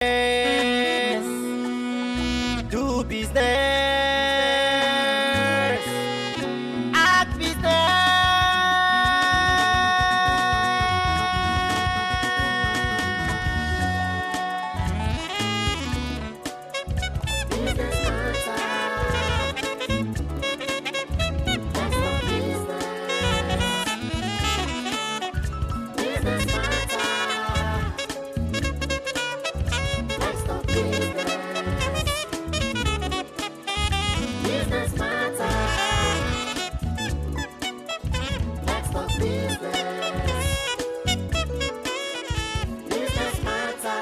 Do business, act business. Business matter. That's the business. Business matter. That's the business. Business matter. That's the business. Business matter.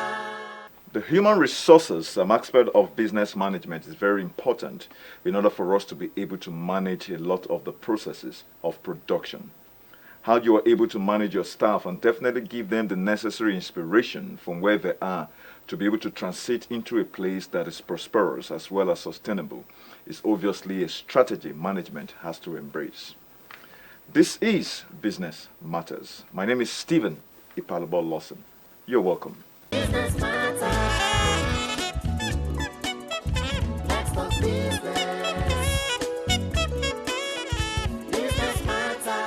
The human resources aspect of business management is very important in order for us to be able to manage a lot of the processes of production. How you are able to manage your staff and definitely give them the necessary inspiration from where they are to be able to transit into a place that is prosperous as well as sustainable is obviously a strategy management has to embrace. This is Business Matters. My name is Stephen Ipalabo Lawson. You're welcome. Business matter. That's the business. Business matter.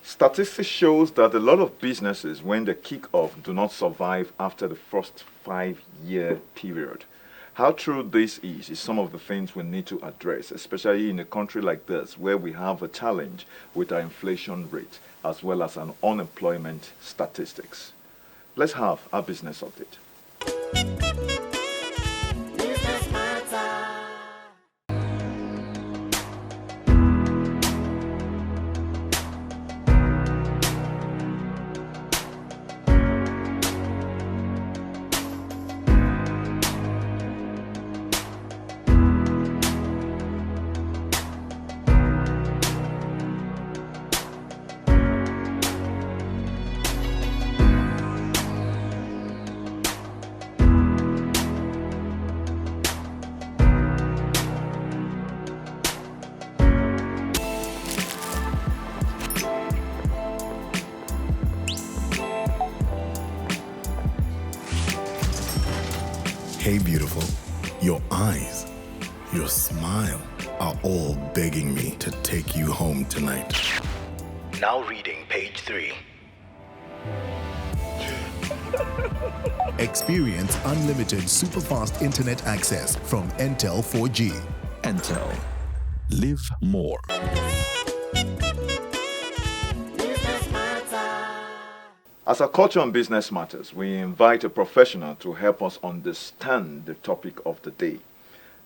Statistics shows that a lot of businesses, when they kick off, do not survive after the first 5-year period. How true this is some of the things we need to address, especially in a country like this, where we have a challenge with our inflation rate as well as an unemployment statistics. Let's have our business update. Business matter. Hey, beautiful. Your eyes, your smile are all begging me to take you home tonight. Now reading page 3. Experience unlimited superfast internet access from Entel 4G. Entel. Live more. Business matter. As a culture on Business Matters, we invite a professional to help us understand the topic of the day.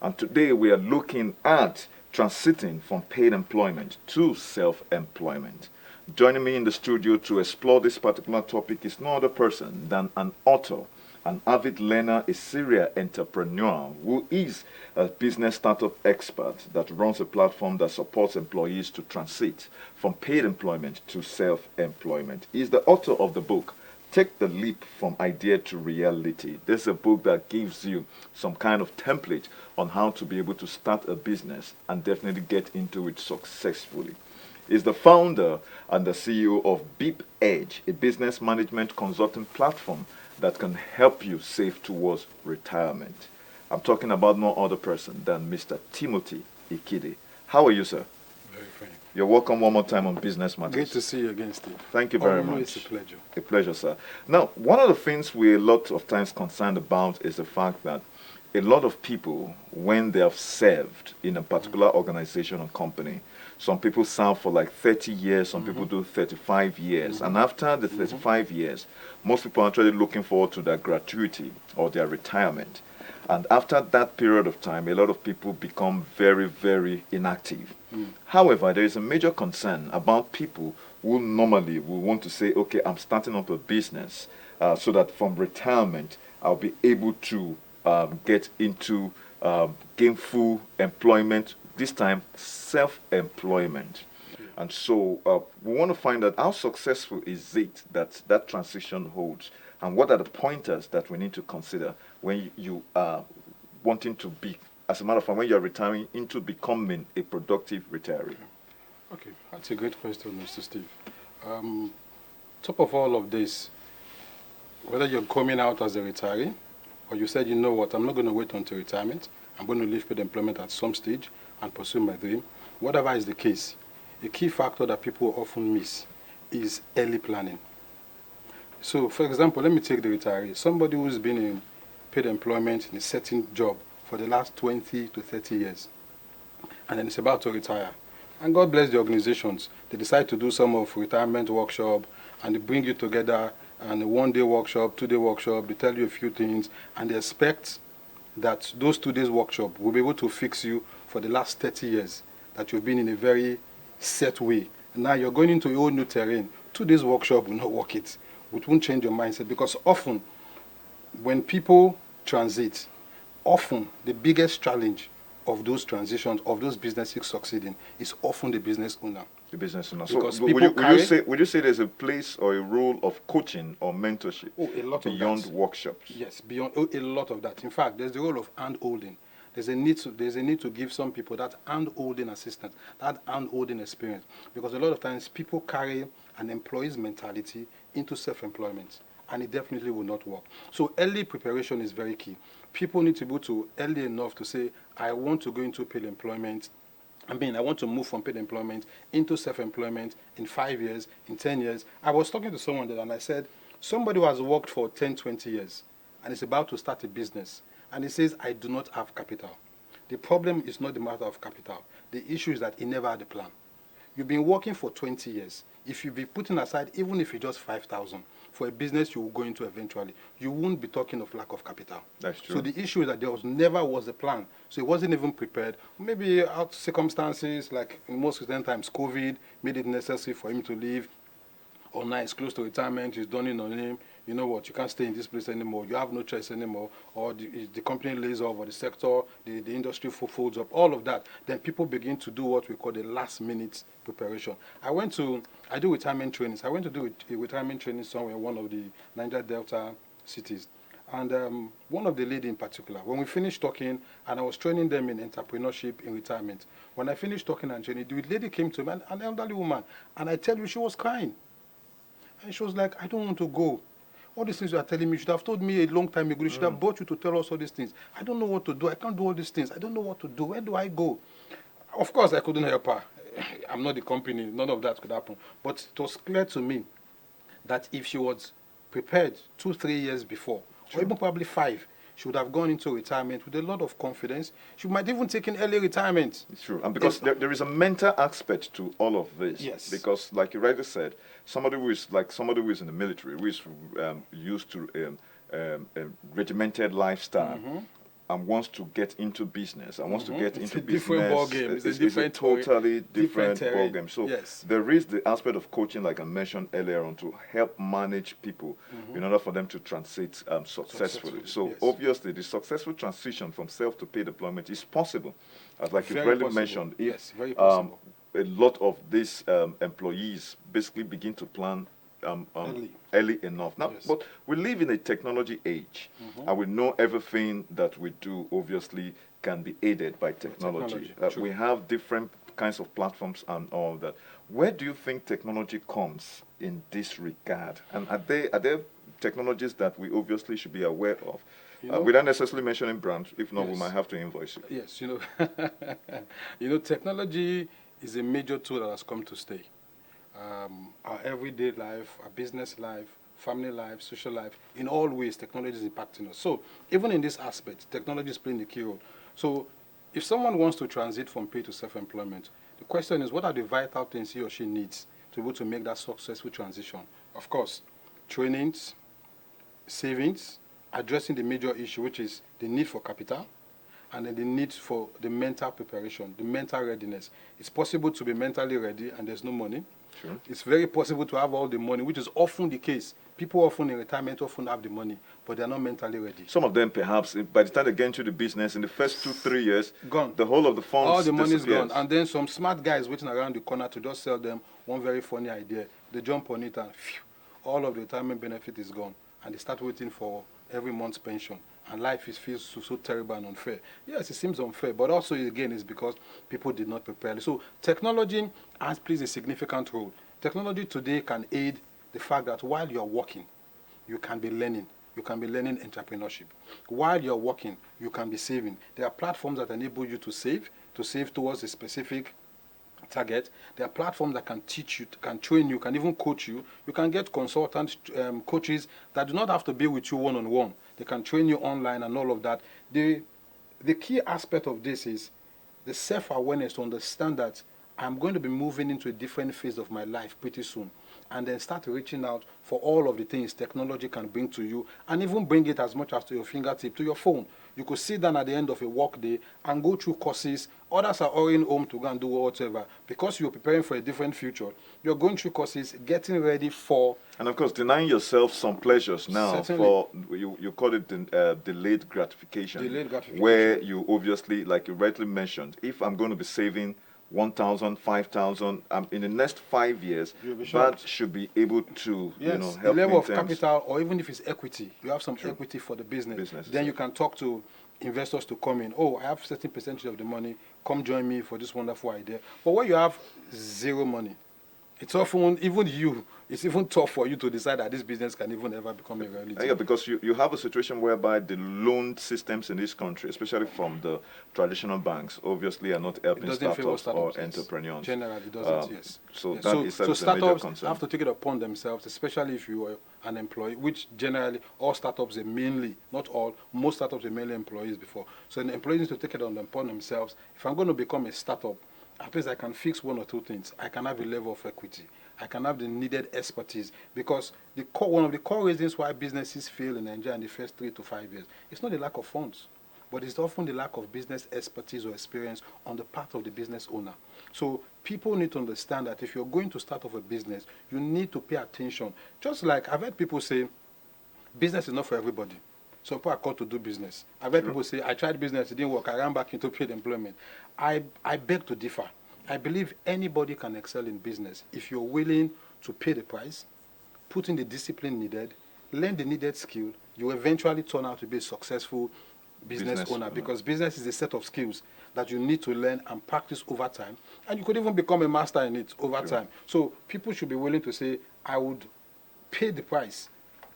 And today we are looking at transiting from paid employment to self-employment. Joining me in the studio to explore this particular topic is no other person than an author, an avid learner, a serial entrepreneur who is a business startup expert that runs a platform that supports employees to transit from paid employment to self-employment. He's the author of the book, Take the Leap from Idea to Reality. This is a book that gives you some kind of template on how to be able to start a business and definitely get into it successfully. He's the founder and the CEO of BipEDGE, a business management consulting platform that can help you save towards retirement. I'm talking about no other person than Mr. Timothy IKHIDE. How are you, sir? Very fine. You're welcome one more time on Business Matters. Great to see you again, Steve. Thank you very Always much. a pleasure. A pleasure, sir. Now, one of the things we're a lot of times concerned about is the fact that a lot of people, when they have served in a particular organization or company, some people serve for like 30 years, some people do 35 years. And after the 35 years, most people are actually looking forward to their gratuity or their retirement. And after that period of time, a lot of people become very, very inactive. However, there is a major concern about people who normally will want to say, okay, I'm starting up a business so that from retirement, I'll be able to get into gainful employment, this time self-employment. And so we want to find out how successful is it that that transition holds, and what are the pointers that we need to consider when you are wanting to be, as a matter of fact, when you're retiring into becoming a productive retiree. Okay, that's a great question, Mr. Steve. Top of all of this, whether you're coming out as a retiree or you said, you know what, I'm not going to wait until retirement. I'm going to leave paid employment at some stage and pursue my dream. Whatever is the case, a key factor that people often miss is early planning. So, for example, let me take the retiree. Somebody who's been in paid employment in a certain job for the last 20 to 30 years, and then is about to retire. And God bless the organizations. They decide to do some of retirement workshop, and they bring you together, and a one-day workshop, two-day workshop, they tell you a few things, and they expect that those 2 days workshop will be able to fix you for the last 30 years, that you've been in a very set way. And now you're going into a whole new terrain. 2 days workshop will not work it. It won't change your mindset, because often when people transit, often the biggest challenge of those transitions, of those businesses succeeding, is often the business owner. The business owner. Because So people would you say there's a place or a role of coaching or mentorship a lot of beyond that. workshops? Yes, beyond a lot of that. In fact, there's the role of hand-holding. There's a need to give some people that hand-holding assistance, that hand-holding experience. Because a lot of times people carry an employee's mentality into self-employment, and it definitely will not work. So early preparation is very key. People need to be able to early enough to say, I want to go into paid employment. I want to move from paid employment into self-employment in 5 years, in 10 years. I was talking to someone there, and I said, somebody who has worked for 10, 20 years and is about to start a business, and he says, I do not have capital. The problem is not the matter of capital. The issue is that he never had a plan. You've been working for 20 years. If you be putting aside, even if it's just 5,000, for a business you will go into eventually, you won't be talking of lack of capital. That's true. So the issue is that there never was a plan. So he wasn't even prepared. Maybe out circumstances, like in most recent times, COVID made it necessary for him to leave. Or now he's close to retirement, he's done it on him. You know what, you can't stay in this place anymore. You have no choice anymore. Or the company lays off, or the sector, the industry folds up, all of that. Then people begin to do what we call the last minute preparation. I do retirement trainings. I went to do a retirement training somewhere in one of the Niger Delta cities. And one of the lady in particular, when we finished talking, and I was training them in entrepreneurship in retirement, when I finished talking and training, the lady came to me, an elderly woman, and I tell you, she was crying. And she was like, I don't want to go. All these things you are telling me, you should have told me a long time ago. You should have brought you to tell us all these things. I don't know what to do. I can't do all these things. I don't know what to do. Where do I go? Of course, I couldn't help her. I'm not the company. None of that could happen. But it was clear to me that if she was prepared 2, 3 years before, or even probably 5, she would have gone into retirement with a lot of confidence. She might even take an early retirement. It's true. And because there is a mental aspect to all of this. Yes. Because, like you rightly said, somebody who is in the military, who is used to a regimented lifestyle, and wants to get into business, and wants to get It's into a business. different ball game. It's a different totally different terrain. ball game. So Yes. there is the aspect of coaching, like I mentioned earlier on, to help manage people in order for them to transit successfully. So yes. obviously, the successful transition from self to paid employment is possible, as like you've Very already possible. mentioned. If Yes, very possible. a lot of these employees basically begin to plan early enough. Now, Yes. but we live in a technology age, and we know everything that we do obviously can be aided by technology. True. We have different kinds of platforms and all that. Where do you think technology comes in this regard? And are there technologies that we obviously should be aware of? Without necessarily mentioning brands, if not, we Yes. might have to invoice you. Yes, technology is a major tool that has come to stay. Our everyday life, our business life, family life, social life, in all ways, technology is impacting us. So even in this aspect, technology is playing a key role. So if someone wants to transit from paid to self-employment, the question is, what are the vital things he or she needs to be able to make that successful transition? Of course, trainings, savings, addressing the major issue, which is the need for capital, and then the need for the mental preparation, the mental readiness. It's possible to be mentally ready and there's no money. Sure. It's very possible to have all the money, which is often the case. People often in retirement often have the money, but they're not mentally ready. Some of them, perhaps, by the time they get into the business, in the first 2, 3 years, Gone. the whole of the funds All the money is disappears. gone. And then some smart guys waiting around the corner to just sell them one very funny idea. They jump on it and phew, all of the retirement benefit is gone. And they start waiting for every month's pension. And life feels so terrible and unfair. Yes, it seems unfair, but also, again, it's because people did not prepare. So technology plays a significant role. Technology today can aid the fact that while you're working, you can be learning. you can be learning entrepreneurship. While you're working, you can be saving. There are platforms that enable you to save towards a specific target. There are platforms that can teach you, can train you, can even coach you. You can get consultants, coaches that do not have to be with you one-on-one. They can train you online and all of that. The key aspect of this is the self-awareness to understand that I'm going to be moving into a different phase of my life pretty soon, and then start reaching out for all of the things technology can bring to you, and even bring it as much as to your fingertip, to your phone. You could sit down at the end of a work day and go through courses. Others are already home to go and do whatever. Because you're preparing for a different future, you're going through courses, getting ready for... And of course, denying yourself some pleasures now. Certainly. For you call it delayed gratification. Delayed gratification. Where you obviously, like you rightly mentioned, if I'm going to be saving 1,000, 5,000, in the next 5 years, that should be able to, yes, help the level in of terms capital, or even if it's equity, you have some equity for the business. Then you can talk to investors to come in. Oh, I have certain percentage of the money. Come join me for this wonderful idea. But when you have zero money, it's often, it's even tough for you to decide that this business can even ever become a reality. Yeah, because you have a situation whereby the loan systems in this country, especially from the traditional banks, obviously are not helping startups or entrepreneurs. Generally, it doesn't, yes. So yes. that is a major startups concern. have to take it upon themselves, especially if you are an employee, which generally all startups are mainly, not all, most startups are mainly employees before. So the employees need to take it upon themselves. If I'm going to become a startup, at least I can fix one or two things. I can have a level of equity. I can have the needed expertise, because one of the core reasons why businesses fail in Nigeria in the first 3 to 5 years, it's not the lack of funds, but it's often the lack of business expertise or experience on the part of the business owner. So people need to understand that if you're going to start off a business, you need to pay attention. Just like I've heard people say, business is not for everybody. So people are called to do business. I've heard people say, I tried business, it didn't work, I ran back into paid employment. I beg to differ. I believe anybody can excel in business if you're willing to pay the price, put in the discipline needed, learn the needed skill. You eventually turn out to be a successful business owner, because business is a set of skills that you need to learn and practice over time, and you could even become a master in it over time. So people should be willing to say, I would pay the price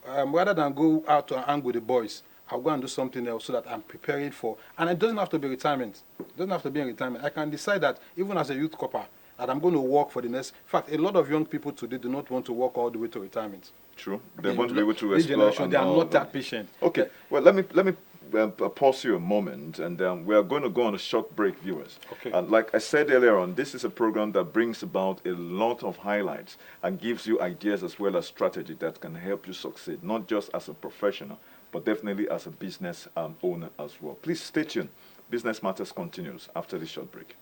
rather than go out to hang with the boys. I'll go and do something else so that I'm preparing for, and it doesn't have to be retirement. It doesn't have to be in retirement. I can decide that even as a youth corper, that I'm going to work for the next. In fact, a lot of young people today do not want to work all the way to retirement. True. They want to be able to this explore. generation, they are not that patient. Okay. Well, let me pause you a moment, and we are going to go on a short break, viewers. Okay. Like I said earlier on, this is a program that brings about a lot of highlights and gives you ideas as well as strategy that can help you succeed, not just as a professional, but definitely as a business owner as well. Please stay tuned. Business Matters continues after this short break.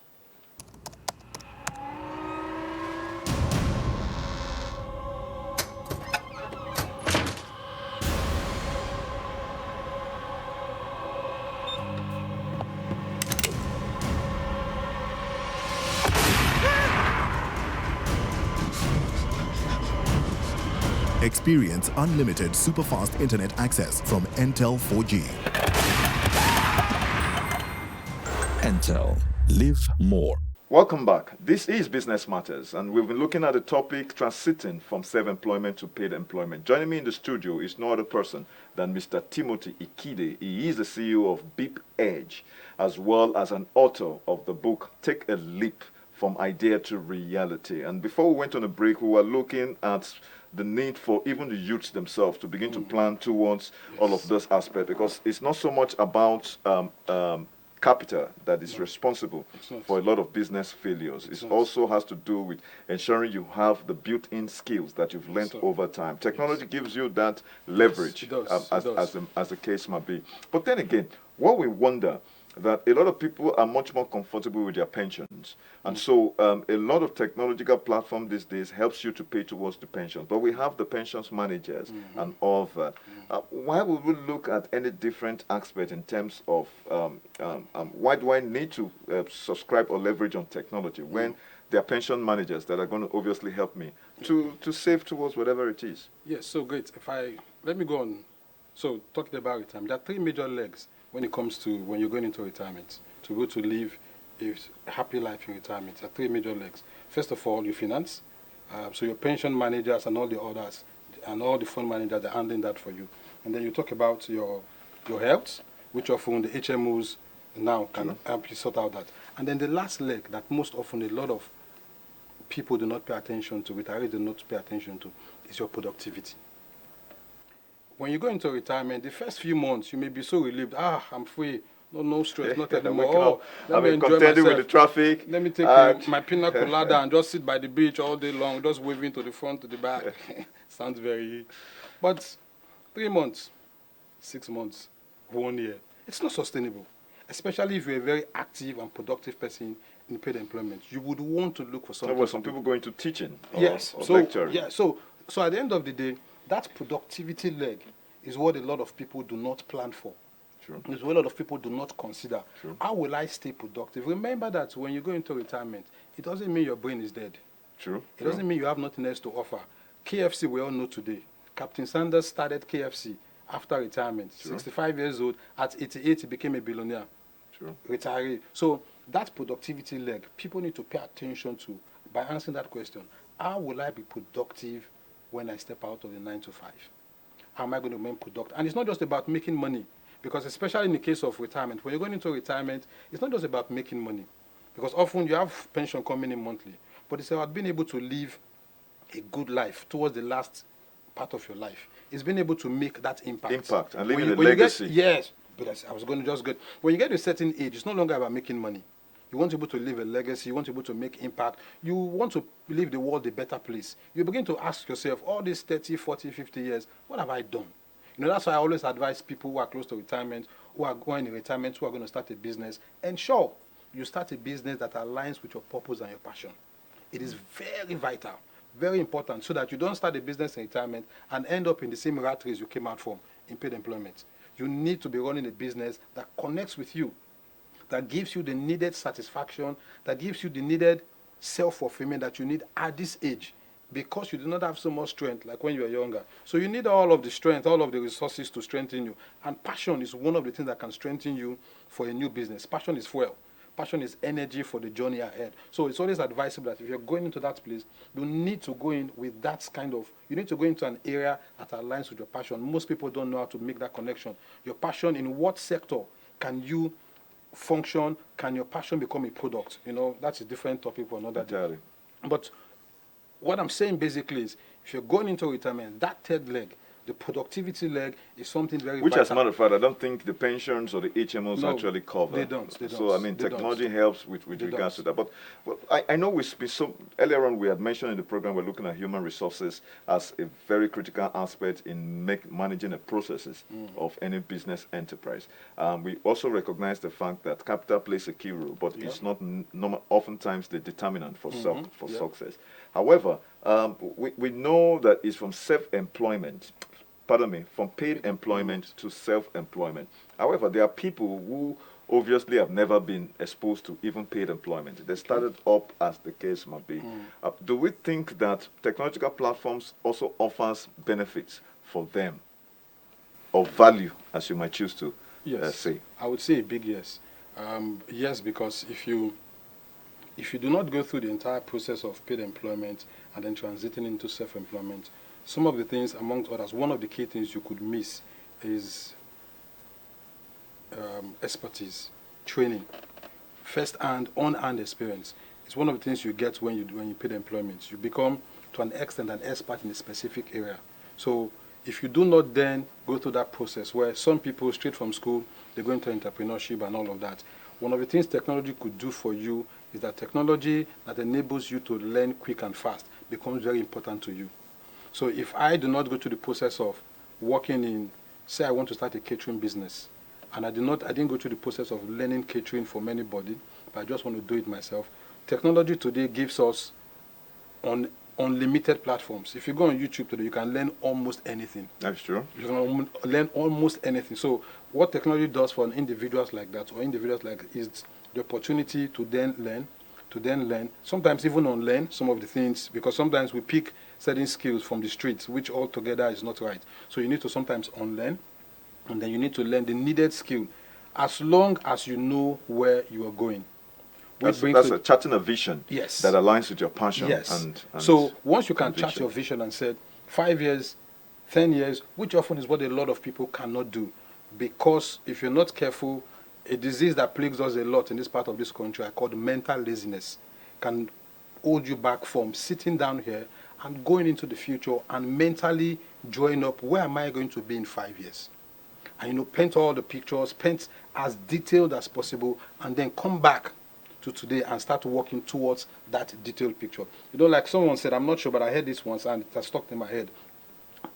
Experience unlimited super-fast internet access from Entel 4G. Entel. Live more. Welcome back. This is Business Matters, and we've been looking at the topic transiting from self-employment to paid employment. Joining me in the studio is no other person than Mr. Timothy IKHIDE. He is the CEO of BipEDGE, as well as an author of the book Take a Leap from Idea to Reality. And before we went on a break, we were looking at the need for even the youths themselves to begin to plan towards all of those aspects, because it's not so much about capital that is responsible for a lot of business failures. It also has to do with ensuring you have the built-in skills that you've learned over time. Technology gives you that leverage, as the case might be. But then again, what we wonder, that a lot of people are much more comfortable with their pensions. And so a lot of technological platform these days helps you to pay towards the pensions. But we have the pensions managers and all that. Why would we look at any different aspect in terms of why do I need to subscribe or leverage on technology when there are pension managers that are going to obviously help me to save towards whatever it is? Yes, so great. Let me go on. So talking about retirement, there are 3 major legs when it comes to when you're going into retirement, to go to live a happy life in retirement. There are 3 major legs. First of all, your finance. So your pension managers and all the others and all the fund managers are handling that for you. And then you talk about your health, which often the HMOs now can help you sort out that. And then the last leg that most often a lot of people do not pay attention to, retirees do not pay attention to, is your productivity. When you go into retirement, the first few months, you may be so relieved. I'm free. No stress, not anymore. Let me enjoy contending with the myself. traffic. Let me take my pina colada and just sit by the beach all day long, just waving to the front, to the back. Sounds very... But 3 months, 6 months, 1 year, it's not sustainable. Especially if you're a very active and productive person in paid employment. You would want to look for something. Well, some people go into teaching or Yes. lecturing. Yeah, so at the end of the day, that productivity leg is what a lot of people do not plan for. True. It's what a lot of people do not consider. True. How will I stay productive? Remember that when you go into retirement, it doesn't mean your brain is dead. True. It doesn't mean you have nothing else to offer. KFC, we all know today. Captain Sanders started KFC after retirement. True. 65 years old. At 88, he became a billionaire. True. Retiree. So that productivity leg, people need to pay attention to by answering that question. How will I be productive when I step out of the 9 to 5? How am I going to remain productive? And it's not just about making money, because especially in the case of retirement, when you're going into retirement, it's not just about making money, because often you have pension coming in monthly, but it's about being able to live a good life towards the last part of your life. It's being able to make that impact. Impact and leaving a when legacy. Yes, but I was going to just get, when you get to a certain age, it's no longer about making money. You want to be able to leave a legacy. You want to be able to make impact. You want to leave the world a better place. You begin to ask yourself, all these 30, 40, 50 years, what have I done? You know, that's why I always advise people who are close to retirement, who are going in retirement, who are going to start a business. Ensure you start a business that aligns with your purpose and your passion. It is very vital, very important, so that you don't start a business in retirement and end up in the same rat race you came out from in paid employment. You need to be running a business that connects with you, that gives you the needed satisfaction, that gives you the needed self-fulfillment that you need at this age, because you do not have so much strength like when you were younger. So you need all of the strength, all of the resources to strengthen you. And passion is one of the things that can strengthen you for a new business. Passion is fuel. Passion is energy for the journey ahead. So it's always advisable that if you're going into that place, you need to go in with that kind of, you need to go into an area that aligns with your passion. Most people don't know how to make that connection. Your passion, in what sector can you function? Can your passion become a product? You know, that's a different topic for another day. But what I'm saying basically is, if you're going into retirement, that third leg, the productivity leg, is something very Which, vital. as a matter of fact, I don't think the pensions or the HMOs actually cover. They don't. So, I mean, technology helps with regards to that. But well, I know earlier on we had mentioned in the program we're looking at human resources as a very critical aspect in managing the processes of any business enterprise. We also recognize the fact that capital plays a key role, but it's not oftentimes the determinant for success. However, we know that it's from from paid employment to self-employment. However, there are people who obviously have never been exposed to even paid employment. They started up as the case might be. Do we think that technological platforms also offers benefits for them, or value, as you might choose to say? I would say a big yes. Yes, because if you do not go through the entire process of paid employment and then transiting into self-employment, some of the things, amongst others, one of the key things you could miss is expertise, training, first-hand, on-hand experience. It's one of the things you get when you paid employment. You become, to an extent, an expert in a specific area. So if you do not then go through that process, where some people straight from school, they go into entrepreneurship and all of that, one of the things technology could do for you is that technology that enables you to learn quick and fast becomes very important to you. So if I do not go through the process of working in, say I want to start a catering business, and I didn't go through the process of learning catering from anybody, but I just want to do it myself, technology today gives us unlimited platforms. If you go on YouTube today, you can learn almost anything. That's true. You can learn almost anything. So what technology does for individuals like that, or individuals like that, is the opportunity to then learn, sometimes even unlearn some of the things, because sometimes we pick certain skills from the streets, which altogether is not right. So you need to sometimes unlearn, and then you need to learn the needed skill, as long as you know where you are going. That's charting a vision that aligns with your passion. Yes. And so once you can vision. chart your vision and say, 5 years, 10 years, which often is what a lot of people cannot do. Because if you're not careful, a disease that plagues us a lot in this part of this country, I call mental laziness, can hold you back from sitting down here and going into the future and mentally drawing up, where am I going to be in 5 years? And paint all the pictures, paint as detailed as possible, and then come back to today and start working towards that detailed picture. Like someone said, I'm not sure, but I heard this once and it has stuck in my head.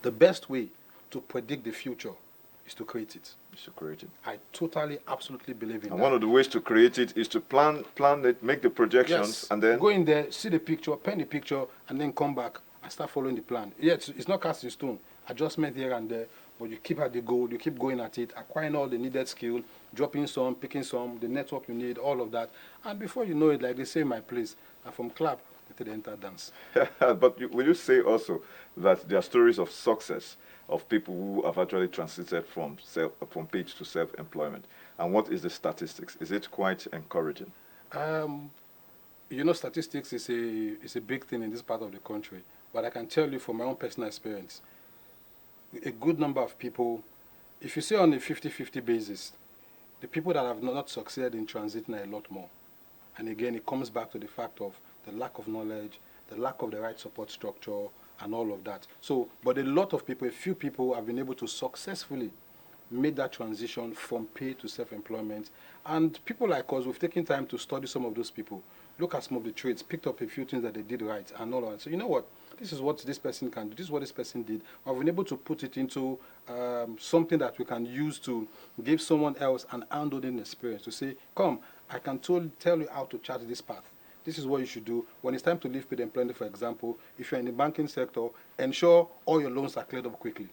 The best way to predict the future is to create it. I totally, absolutely believe in that. And one of the ways to create it is to plan it, make the projections, yes. and then go in there, see the picture, paint the picture, and then come back and start following the plan. Yeah, it's not cast in stone. Adjustment here and there, but you keep at the goal, you keep going at it, acquiring all the needed skill, dropping some, picking some, the network you need, all of that. And before you know it, like they say in my place, and from clap to the enter dance. But will you say also that there are stories of success of people who have actually transited from page to self-employment? And what is the statistics? Is it quite encouraging? Statistics is a big thing in this part of the country. But I can tell you from my own personal experience, a good number of people, if you say on a 50-50 basis, the people that have not succeeded in transiting are a lot more. And again, it comes back to the fact of the lack of knowledge, the lack of the right support structure, and all of that. So, but a few people have been able to successfully make that transition from pay to self-employment. And people like us, we've taken time to study some of those people, look at some of the trades, picked up a few things that they did right, and all of that. So you know what? This is what this person can do. This is what this person did. I've been able to put it into something that we can use to give someone else an hand-holding experience, to say, come, I can tell you how to chart this path. This is what you should do. When it's time to leave paid employment, for example, if you're in the banking sector, ensure all your loans are cleared up quickly.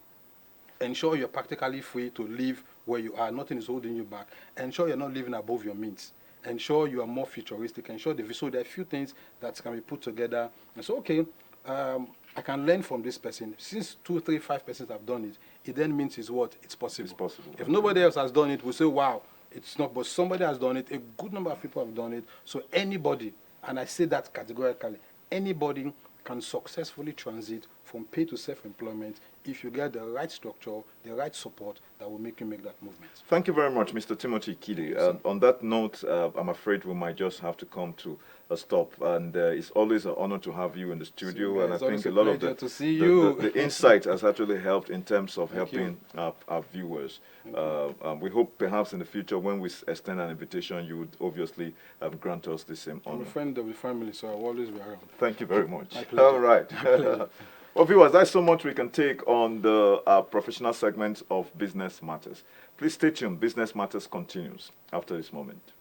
Ensure you're practically free to live where you are. Nothing is holding you back. Ensure you're not living above your means. Ensure you are more futuristic. Ensure so there are a few things that can be put together. And so, okay, I can learn from this person. Since 2, 3, 5 persons have done it, it then means it's what? It's possible. It's possible. If nobody else has done it, we'll say, wow, it's not. But somebody has done it. A good number of people have done it. So anybody, and I say that categorically, anybody can successfully transit from pay to self-employment if you get the right structure, the right support that will make you make that movement. Thank you very much, Mr. Timothy IKHIDE. On that note, I'm afraid we might just have to come to a stop. And it's always an honor to have you in the studio. And I think a lot of the insight has actually helped in terms of helping our viewers. We hope perhaps in the future when we extend an invitation, you would obviously grant us the same honor. I'm a friend of the family, so I'll always be around. Thank you very much. My pleasure. All right. Well, viewers, that's so much we can take on the professional segment of Business Matters. Please stay tuned. Business Matters continues after this moment.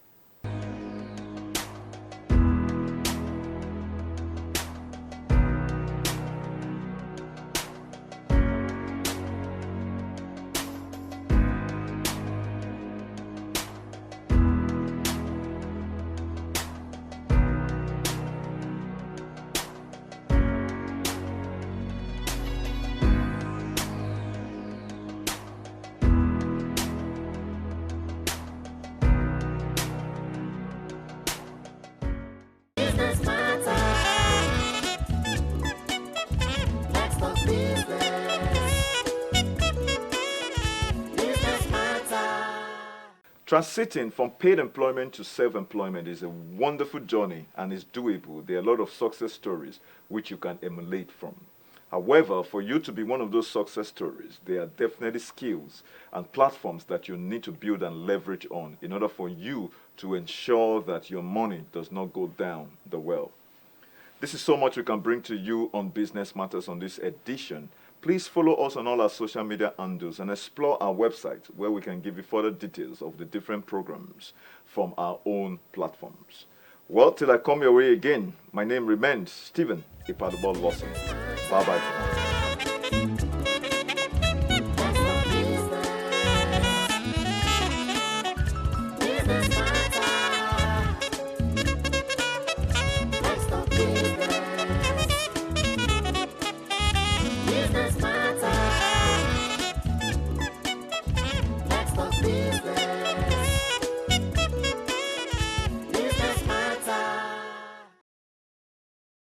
Business matter. Let's talk business. Business matter. Transiting from paid employment to self-employment is a wonderful journey and is doable. There are a lot of success stories which you can emulate from. However, for you to be one of those success stories, there are definitely skills and platforms that you need to build and leverage on in order for you to ensure that your money does not go down the well. This is so much we can bring to you on Business Matters on this edition. Please follow us on all our social media handles and explore our website where we can give you further details of the different programs from our own platforms. Well, till I come your way again, my name remains Stephen Ipadobol Lawson. Bye-bye for now.